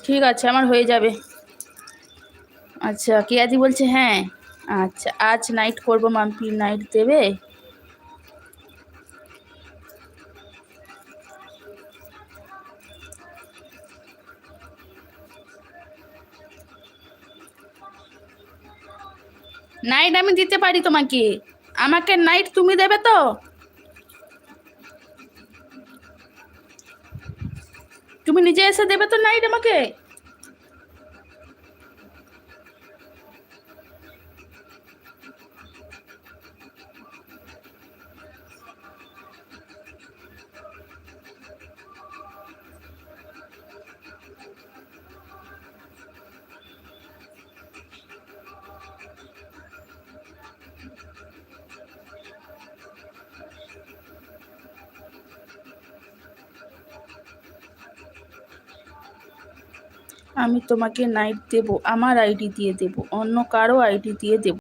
ঠিক আছে, আমার হয়ে যাবে। আচ্ছা, কেয়াদি বলছে হ্যাঁ। আচ্ছা, আজ নাইট করব, মাম্পি নাইট দেবে? নাইট আমি দিতে পারি তোমাকে। আমাকে নাইট তুমি দেবে তো? তুমি নিজে এসে দেবে তো নাইট আমাকে? আমি তোমাকে নাইট দেব, আমার আইডি দিয়ে দেব, অন্য কারো আইডি দিয়ে দেব।